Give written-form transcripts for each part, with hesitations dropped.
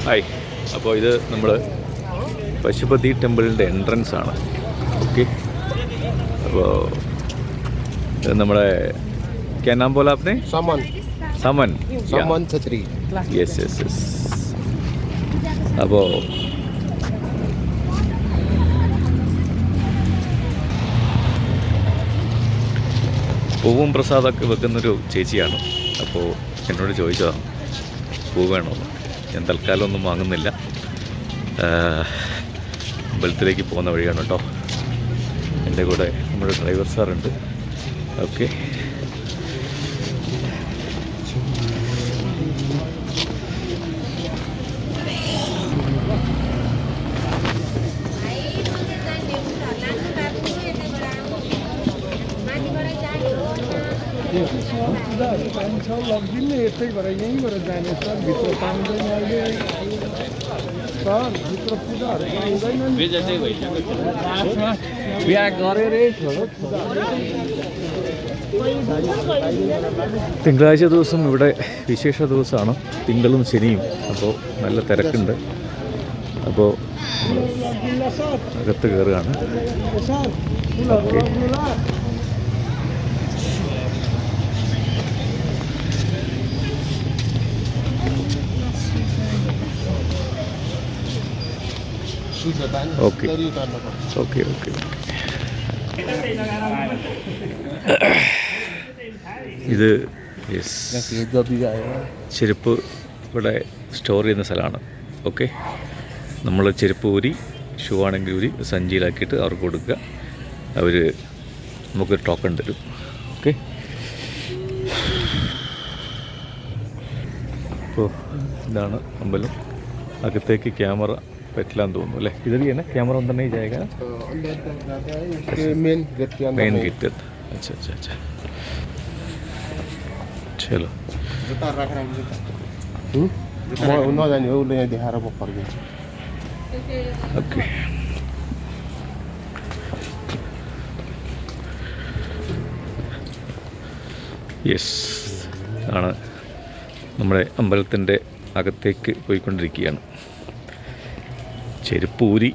Hi, അപ്പോൾ ഇത് നമ്മൾ പശുപതി ടെമ്പിളിൻ്റെ എൻട്രൻസ് ആണ്. ഓക്കെ, അപ്പോൾ ഇത് നമ്മുടെ क्या नाम बोला आपने? सामान सामन सामान छतरी യെസ് യെസ് യെസ്. അപ്പോൾ പൂവും പ്രസാദമൊക്കെ വെക്കുന്നൊരു ചേച്ചിയാണ്. അപ്പോൾ എന്നോട് ചോദിച്ചതാണ് പൂ വേണോ. ഞാൻ തൽക്കാലം ഒന്നും വാങ്ങുന്നില്ല, അമ്പലത്തിലേക്ക് പോകുന്ന വഴിയാണ് കേട്ടോ. എൻ്റെ കൂടെ നമ്മുടെ ഡ്രൈവർ സാറുണ്ട്. ഓക്കെ, തിങ്കളാഴ്ച ദിവസം ഇവിടെ വിശേഷ ദിവസമാണ്, തിങ്കളും ശനിയും. അപ്പോൾ നല്ല തിരക്കുണ്ട്. അപ്പോൾ അകത്ത് കയറുകയാണ്. Okay, okay okay okay. ഇത് ചെരുപ്പ് ഇവിടെ സ്റ്റോർ ചെയ്യുന്ന സ്ഥലമാണ്. ഓക്കെ, നമ്മൾ ചെരുപ്പ് ഊരി, ഷൂ ആണെങ്കിൽ ഊരി സഞ്ചിയിലാക്കിയിട്ട് അവർക്ക് കൊടുക്കുക. അവർ നമുക്കൊരു ടോക്കൺ തരും. ഓക്കെ, അപ്പോൾ ഇതാണ് അമ്പലം. അകത്തേക്ക് ക്യാമറ പറ്റില്ലാന്ന് തോന്നുന്നു അല്ലേ? इधर ही है ना कैमरा, अंदर नहीं जाएगा? मेन गेट के अंदर, मेन गेट के। अच्छा अच्छा अच्छा, चलो. जूता रख रहा हूं, जूता उन्होंने जाने वो ले दिखा रहा ऊपर के. ओके, യെസ്, ആണ് നമ്മുടെ അമ്പലത്തിൻ്റെ അകത്തേക്ക് പോയിക്കൊണ്ടിരിക്കുകയാണ്. ചെരുപ്പ് ഊരി,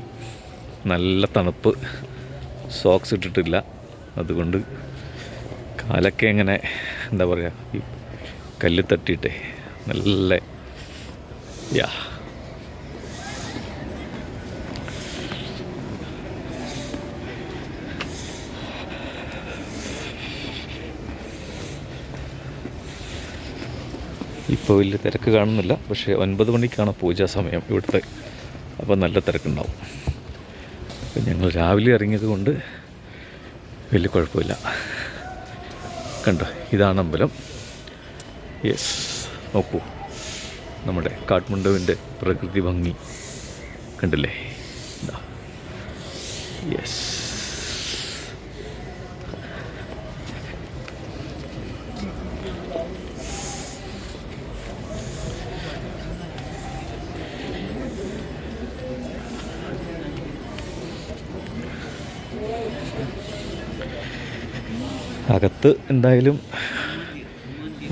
നല്ല തണുപ്പ്, സോക്സ് ഇട്ടിട്ടില്ല, അതുകൊണ്ട് കാലൊക്കെ എങ്ങനെ എന്താ പറയുക, ഈ കല്ല് തട്ടിയിട്ടേ നല്ല യാ. ഇപ്പോൾ വലിയ തിരക്ക് കാണുന്നില്ല, പക്ഷേ 9 മണിക്കാണ് പൂജാ സമയം ഇവിടുത്തെ. അപ്പോൾ നല്ല തിരക്കുണ്ടാവും. അപ്പം ഞങ്ങൾ രാവിലെ ഇറങ്ങിയത് കൊണ്ട് വലിയ കുഴപ്പമില്ല. കണ്ടോ, ഇതാണ് അമ്പലം. യെസ്, നോക്കൂ നമ്മുടെ കാഠ്മണ്ഡുവിൻ്റെ പ്രകൃതി ഭംഗി കണ്ടില്ലേ? യെസ്, അകത്ത് എന്തായാലും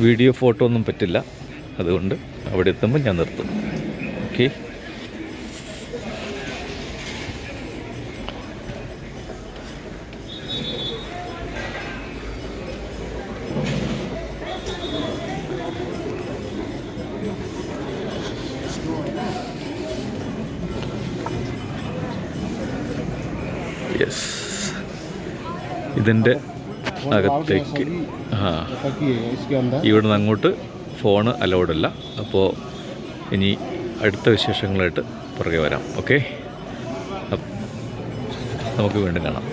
വീഡിയോ ഫോട്ടോ ഒന്നും പറ്റില്ല, അതുകൊണ്ട് അവിടെ എത്തുമ്പോൾ ഞാൻ നിർത്തും. ഓക്കെ, യെസ്, ഇതിൻ്റെ അകത്തേക്ക് ഇവിടെ നിന്ന് അങ്ങോട്ട് ഫോണ് അലൗഡല്ല. അപ്പോൾ ഇനി അടുത്ത വിശേഷങ്ങളായിട്ട് പുറകെ വരാം. ഓക്കെ, നമുക്ക് വീണ്ടും കാണാം.